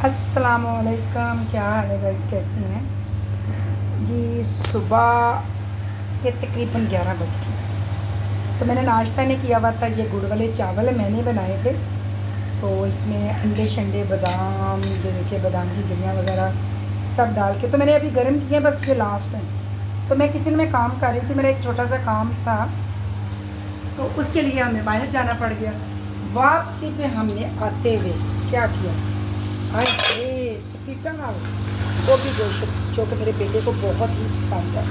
अस्सलामुअलैकुम, क्या हाल है गाइस, कैसी हैं जी। सुबह के तकरीबन 11 बज गए। तो मैंने नाश्ता नहीं किया हुआ था। ये गुड़ वाले चावल मैंने बनाए थे। तो इसमें अंडे शंडे बादाम, ये देखिए बादाम की गिरियाँ वगैरह सब डाल के तो मैंने अभी गर्म किए, बस ये लास्ट है। तो मैं किचन में काम कर रही थी, मेरा एक छोटा सा काम था, तो उसके लिए हमें बाहर जाना पड़ गया। वापसी पे हमने आते हुए क्या किया, हाय सपीटा गोभी गोश्त, जो कि मेरे बेटे को बहुत ही पसंद है।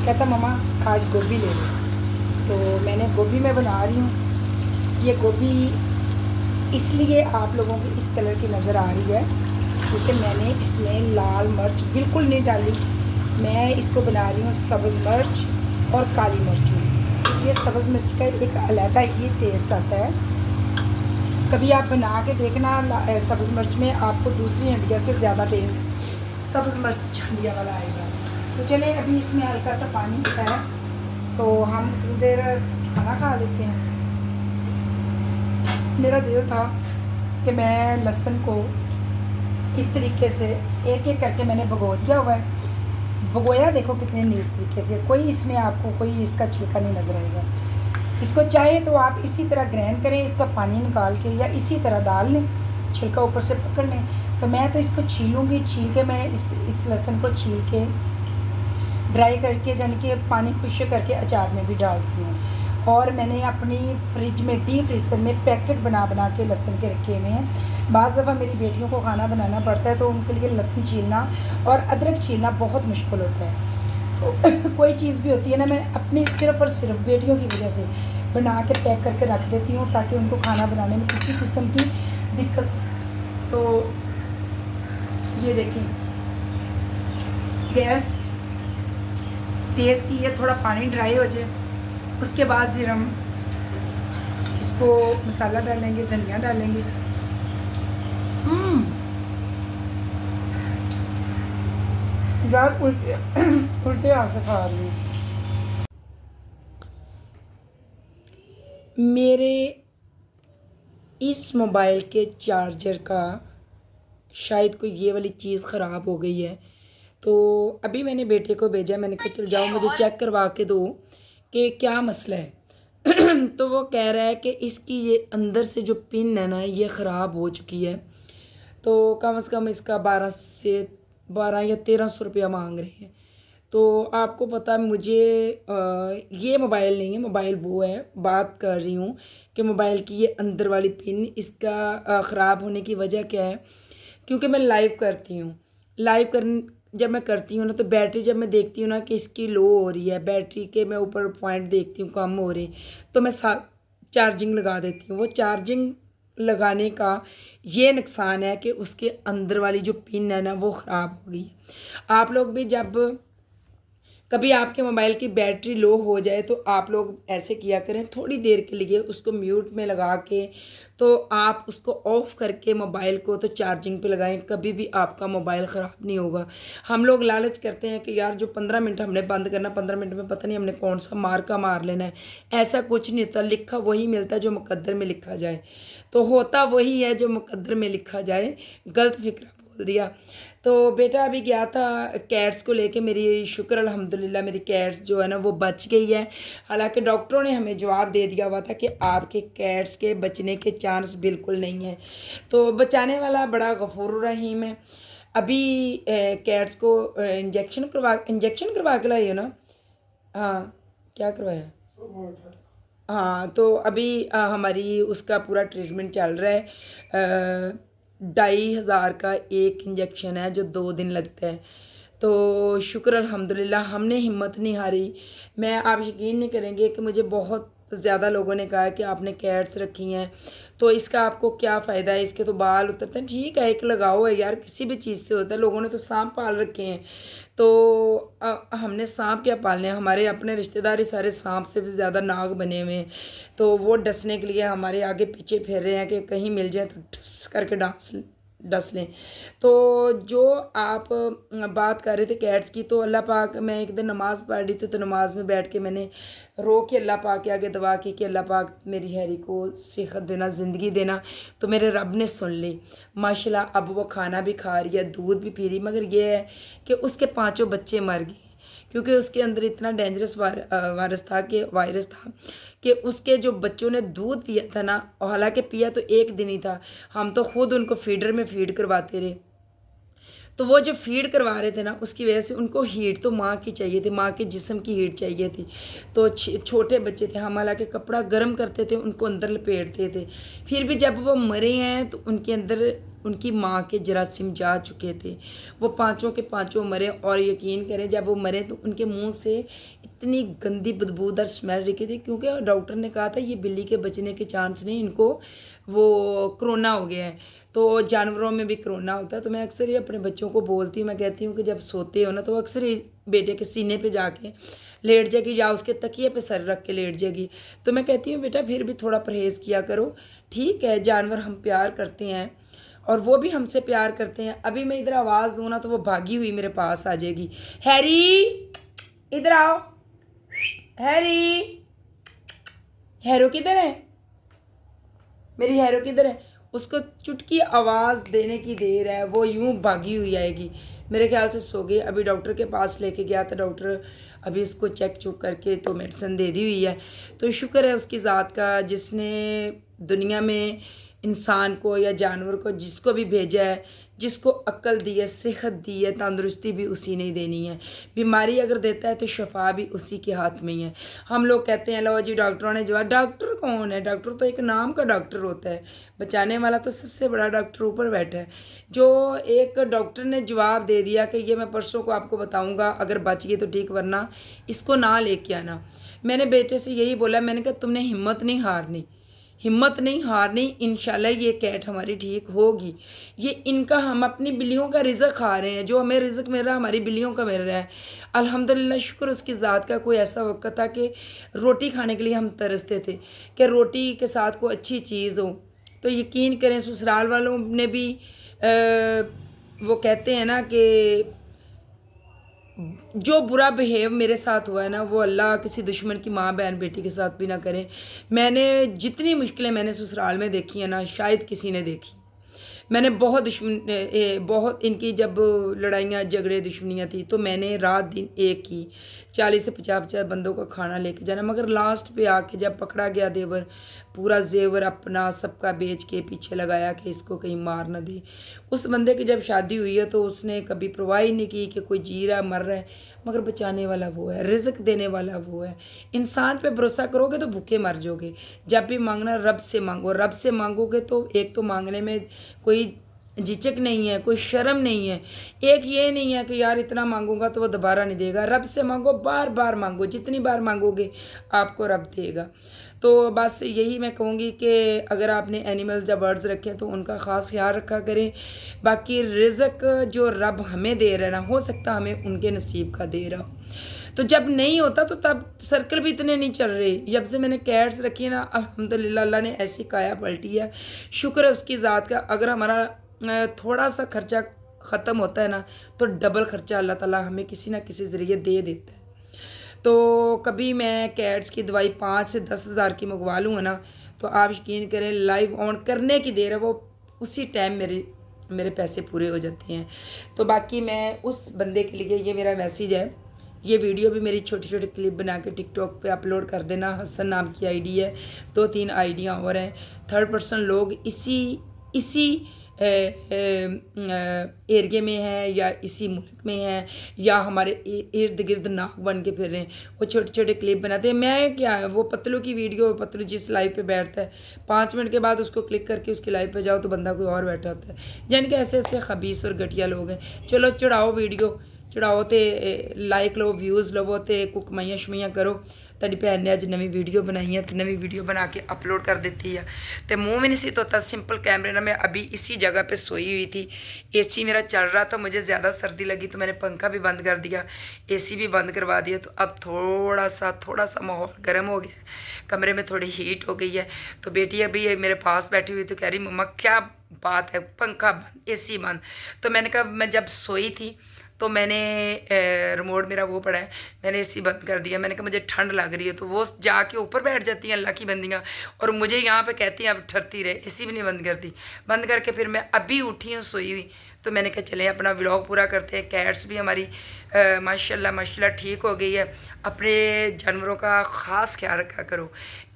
कहता मम्मा आज गोभी ले लो। तो मैंने गोभी में बना रही हूँ। ये गोभी इसलिए आप लोगों की इस कलर की नज़र आ रही है क्योंकि मैंने इसमें लाल मिर्च बिल्कुल नहीं डाली। मैं इसको बना रही हूँ सब्ज़ मिर्च और काली मिर्च में। ये सब्ज़ मिर्च का एक अलग ही टेस्ट आता है। कभी आप बना के देखना, सब्ज़ मिर्च में आपको दूसरी हंडिया से ज़्यादा टेस्ट सब्ज़ मिर्च हंडिया वाला आएगा। तो चले अभी इसमें हल्का सा पानी है, तो हम थोड़ी देर खाना खा लेते हैं। मेरा दिल था कि मैं लहसुन को इस तरीके से एक एक करके मैंने भिगो दिया हुआ है। भिगोया देखो कितने नीट तरीके से, कोई इसमें आपको कोई इसका छिलका नहीं नज़र आएगा। इसको चाहे तो आप इसी तरह ग्राइंड करें, इसका पानी निकाल के, या इसी तरह डाल लें, छिलका ऊपर से पकड़ लें। तो मैं तो इसको छीलूँगी, छील के मैं इस लहसुन को छील के ड्राई करके यानी कि पानी खुश्क करके अचार में भी डालती हूँ। और मैंने अपनी फ्रिज में डीप फ्रीजर में पैकेट बना बना के लहसुन के रखे हुए हैं। बाज़ दफ़ा मेरी बेटियों को खाना बनाना पड़ता है तो उनके लिए लहसुन छीलना और अदरक छीलना बहुत मुश्किल होता है। तो कोई चीज़ भी होती है ना, मैं अपनी सिर्फ़ और सिर्फ बेटियों की वजह से बना के पैक करके रख देती हूँ ताकि उनको खाना बनाने में किसी किस्म की दिक्कत। तो ये देखिए गैस तेज़ की है, थोड़ा पानी ड्राई हो जाए, उसके बाद फिर हम इसको मसाला डालेंगे, धनिया डालेंगे। यार उल्टे उल्टे हाथ से खा रही हूँ। मेरे इस मोबाइल के चार्जर का शायद कोई ये वाली चीज़ ख़राब हो गई है। तो अभी मैंने बेटे को भेजा, मैंने कहा चल जाओ मुझे चेक करवा के दो कि क्या मसला है। तो वो कह रहा है कि इसकी ये अंदर से जो पिन है ना ये ख़राब हो चुकी है। तो कम से कम इसका 12 या 1300 रुपया मांग रहे हैं। तो आपको पता मुझे ये मोबाइल नहीं है, मोबाइल वो है, बात कर रही हूँ कि मोबाइल की ये अंदर वाली पिन इसका ख़राब होने की वजह क्या है। क्योंकि मैं लाइव करती हूँ, लाइव कर जब मैं करती हूँ ना तो बैटरी जब मैं देखती हूँ ना कि इसकी लो हो रही है, बैटरी के मैं ऊपर पॉइंट देखती हूँ कम हो रही, तो मैं चार्जिंग लगा देती हूँ। वो चार्जिंग लगाने का ये नुकसान है कि उसके अंदर वाली जो पिन है ना वो ख़राब हो गई है। आप लोग भी जब कभी आपके मोबाइल की बैटरी लो हो जाए तो आप लोग ऐसे किया करें, थोड़ी देर के लिए उसको म्यूट में लगा के तो आप उसको ऑफ़ करके मोबाइल को तो चार्जिंग पे लगाएं, कभी भी आपका मोबाइल ख़राब नहीं होगा। हम लोग लालच करते हैं कि यार जो 15 मिनट हमने बंद करना, 15 मिनट में पता नहीं हमने कौन सा मार्का मार लेना है। ऐसा कुछ नहीं होता, लिखा वही मिलता है जो मुकद्दर में लिखा जाए, तो होता वही है जो मुकद्दर में लिखा जाए। गलत फिक्रा बोल दिया। तो बेटा अभी गया था कैट्स को लेके, मेरी शुक्र अल्हम्दुलिल्लाह मेरी कैट्स जो है ना वो बच गई है। हालांकि डॉक्टरों ने हमें जवाब दे दिया हुआ था कि आपके कैट्स के बचने के चांस बिल्कुल नहीं है। तो बचाने वाला बड़ा गफूर रहीम है। अभी कैट्स को इंजेक्शन करवा के लाई हो ना। हाँ, क्या करवाया। हाँ, तो अभी हमारी उसका पूरा ट्रीटमेंट चल रहा है। 2500 का एक इंजेक्शन है जो 2 दिन लगता है। तो शुक्र अल्हम्दुलिल्लाह हमने हिम्मत नहीं हारी। मैं आप यकीन नहीं करेंगे कि मुझे बहुत ज़्यादा लोगों ने कहा कि आपने कैट्स रखी हैं तो इसका आपको क्या फ़ायदा है, इसके तो बाल उतरते हैं। ठीक है, एक लगाओ है यार, किसी भी चीज़ से होता है। लोगों ने तो सांप पाल रखे हैं, तो हमने सांप क्या पालने हैं, हमारे अपने रिश्तेदार ही सारे सांप से भी ज़्यादा नाग बने हुए हैं। तो वो डसने के लिए हमारे आगे पीछे फिर रहे हैं कि कहीं मिल जाए तो ठस करके डस लें। तो जो आप बात कर रहे थे कैट्स की, तो अल्लाह पाक, मैं एक दिन नमाज़ पढ़ रही थी तो नमाज में बैठ के मैंने रो के अल्लाह पाक के आगे दुआ की कि अल्लाह पाक मेरी हैरी को सेहत देना, ज़िंदगी देना। तो मेरे रब ने सुन ली माशाल्लाह। अब वो खाना भी खा रही है, दूध भी पी रही, मगर ये है कि उसके 5 बच्चे मर गए क्योंकि उसके अंदर इतना डेंजरस वायरस था कि उसके जो बच्चों ने दूध पिया था ना, और हालांकि पिया तो एक दिन ही था, हम तो खुद उनको फीडर में फीड करवाते रहे। तो वो जो फीड करवा रहे थे ना, उसकी वजह से उनको हीट तो माँ की चाहिए थी, माँ के जिस्म की हीट चाहिए थी। तो छोटे बच्चे थे, हम हालांकि कपड़ा गर्म करते थे, उनको अंदर लपेटते थे। फिर भी जब वो मरे हैं तो उनके अंदर उनकी माँ के जरासीम जा चुके थे। वो 5 के 5 मरे, और यकीन करें जब वो मरे तो उनके मुंह से इतनी गंदी बदबूदार स्मेल रही थी, क्योंकि डॉक्टर ने कहा था ये बिल्ली के बचने के चांस नहीं, इनको वो कोरोना हो गया है। तो जानवरों में भी कोरोना होता है। तो मैं अक्सर ये अपने बच्चों को बोलती हूँ, मैं कहती हूँ कि जब सोते हो ना तो अक्सर ही बेटे के सीने पे जाके लेट जाएगी या उसके तकिए पे सर रख के लेट जाएगी। तो मैं कहती हूँ बेटा फिर भी थोड़ा परहेज़ किया करो, ठीक है, जानवर हम प्यार करते हैं और वो भी हमसे प्यार करते हैं। अभी मैं इधर आवाज़ दूँ ना तो वो भागी हुई मेरे पास आ जाएगी, हैरी इधर आओ, हैरी, हैरो किधर है, मेरी हैरो किधर है। उसको चुटकी आवाज़ देने की देर है, वो यूं भागी हुई आएगी। मेरे ख्याल से सो गई। अभी डॉक्टर के पास लेके गया था, डॉक्टर अभी इसको चेक चुक करके तो मेडिसिन दे दी हुई है। तो शुक्र है उसकी ज़ात का, जिसने दुनिया में इंसान को या जानवर को जिसको भी भेजा है, जिसको अक्ल दी है, सेहत दी है, तंदुरुस्ती भी उसी ने ही देनी है। बीमारी अगर देता है तो शफा भी उसी के हाथ में ही है। हम लोग कहते हैं लो जी डॉक्टरों ने जवाब, डॉक्टर कौन है, डॉक्टर तो एक नाम का डॉक्टर होता है, बचाने वाला तो सबसे बड़ा डॉक्टर ऊपर बैठा है। जो एक डॉक्टर ने जवाब दे दिया कि ये मैं परसों को आपको बताऊंगा, अगर बच गई तो ठीक, वरना इसको ना लेके आना। मैंने बेटे से यही बोला, मैंने कहा तुमने हिम्मत नहीं हारनी, हिम्मत नहीं हारनी, इंशाल्लाह ये कैट हमारी ठीक होगी। ये इनका, हम अपनी बिल्लियों का रिज़्क खा रहे हैं, जो हमें रिज़्क मिल रहा है हमारी बिल्लियों का मिल रहा है। अल्हम्दुलिल्लाह, शुक्र उसकी ज़ात का। कोई ऐसा वक्त था कि रोटी खाने के लिए हम तरसते थे कि रोटी के साथ कोई अच्छी चीज़ हो। तो यकीन करें ससुराल वालों ने भी वो कहते हैं ना कि जो बुरा बिहेव मेरे साथ हुआ है ना, वो अल्लाह किसी दुश्मन की माँ बहन बेटी के साथ भी ना करे। मैंने जितनी मुश्किलें मैंने ससुराल में देखी हैं ना, शायद किसी ने देखी। मैंने बहुत बहुत इनकी जब लड़ाइयाँ झगड़े दुश्मनियाँ थी, तो मैंने रात दिन एक ही 40 से 50 बंदों का खाना लेके जाना, मगर लास्ट पे आके जब पकड़ा गया देवर, पूरा जेवर अपना सबका बेच के पीछे लगाया कि इसको कहीं मार ना दे। उस बंदे की जब शादी हुई है तो उसने कभी परवाह ही नहीं की कि कोई जी रहा मर रहा है, मगर बचाने वाला वो है, रिज़्क देने वाला वो है। इंसान पे भरोसा करोगे तो भूखे मर जाओगे। जब भी मांगना रब से मांगो, रब से मांगोगे तो एक तो मांगने में कोई झिझक नहीं है, कोई शर्म नहीं है। एक ये नहीं है कि यार इतना मांगूंगा तो वो दोबारा नहीं देगा। रब से मांगो, बार बार मांगो, जितनी बार मांगोगे आपको रब देगा। तो बस यही मैं कहूँगी कि अगर आपने एनिमल्स या बर्ड्स रखे हैं तो उनका ख़ास ख्याल रखा करें। बाकी रिज़्क जो रब हमें दे रहा है ना, हो सकता हमें उनके नसीब का दे रहा हो। तो जब नहीं होता तो तब सर्कल भी इतने नहीं चल रहे। जब से मैंने कैट्स रखी है ना, अल्हम्दुलिल्लाह अल्लाह ने ऐसी काया पलटी है, शुक्र है उसकी ज़ात का। अगर हमारा थोड़ा सा खर्चा ख़त्म होता है ना, तो डबल खर्चा अल्लाह ताला हमें किसी ना किसी ज़रिए दे देता है। तो कभी मैं कैट्स की दवाई 5 से 10 हज़ार की मंगवा लूँगा ना, तो आप यकीन करें लाइव ऑन करने की देर है, वो उसी टाइम मेरे पैसे पूरे हो जाते हैं। तो बाकी मैं उस बंदे के लिए, ये मेरा मैसेज है, ये वीडियो भी मेरी छोटी छोटी क्लिप बना के टिकटॉक पे अपलोड कर देना। हसन नाम की आईडी है, 2-3 आईडियाँ और हैं। थर्ड पर्सन लोग इसी एरिए में है या इसी मुल्क में है या हमारे इर्द गिर्द नाक बन के फिर रहे हैं, वो छोटे छोटे क्लिप बनाते हैं। मैं क्या है, वो पतलू की वीडियो, पतलू जिस लाइव पे बैठता है 5 मिनट के बाद उसको क्लिक करके उसकी लाइव पे जाओ तो बंदा कोई और बैठा होता है। जान के ऐसे ऐसे खबीस और घटिया लोग हैं। चलो चढ़ाओ वीडियो, चढ़ाओ तो लाइक लो, व्यूज़ लवो तो कुकमाइयाँ शमाइयाँ करो, ਤੁਹਾਡੀ ਭੈਣ ਨੇ ਅੱਜ ਨਵੀਂ ਵੀਡੀयो बनाई है तो नवी वीडियो बना के अपलोड कर देती है। तो मुंह भी नहीं सी धोता, सिंपल कैमरे ना मैं अभी इसी जगह पे सोई हुई थी। एसी मेरा चल रहा था, मुझे ज़्यादा सर्दी लगी तो मैंने पंखा भी बंद कर दिया, एसी भी बंद करवा दिया। तो अब थोड़ा सा माहौल गर्म हो गया, कमरे में थोड़ी हीट हो गई है। तो बेटी अभी मेरे पास बैठी हुई तो कह रही मम्मा क्या बात है, पंखा बंद एसी बंद। तो मैंने कहा मैं जब सोई थी तो मैंने रिमोट मेरा वो पड़ा है, मैंने एसी बंद कर दिया। मैंने कहा मुझे ठंड लग रही है, तो वो जाके ऊपर बैठ जाती हैं अल्लाह की बंदियाँ, और मुझे यहाँ पे कहती हैं अब ठरती रहे, एसी भी नहीं बंद करती। बंद करके फिर मैं अभी उठी हूँ सोई हुई। तो मैंने कहा चलें अपना व्लॉग पूरा करते हैं। कैट्स भी हमारी माशाल्लाह ठीक हो गई है। अपने जानवरों का ख़ास ख्याल रखा करो।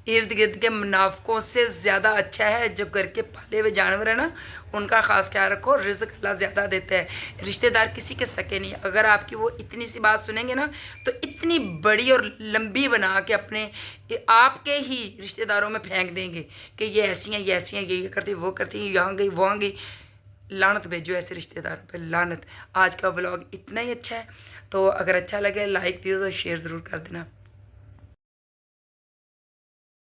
इर्द गिर्द के मुनाफकों से ज़्यादा अच्छा है जो घर के पाले हुए जानवर है ना, उनका ख़ास ख्याल रखो। रिज़्क अल्लाह ज़्यादा देता है, रिश्तेदार किसी के सके नहीं। अगर आपकी वो इतनी सी बात सुनेंगे ना तो इतनी बड़ी और लंबी बना के अपने आपके ही रिश्तेदारों में फेंक देंगे कि ये ऐसी हैं, ये करती, वो करती, यहाँ गई वहाँ गई। लानत भेजो ऐसे रिश्तेदारों पे, लानत। आज का व्लॉग इतना ही अच्छा है, तो अगर अच्छा लगे लाइक व्यूज़ और शेयर ज़रूर कर देना।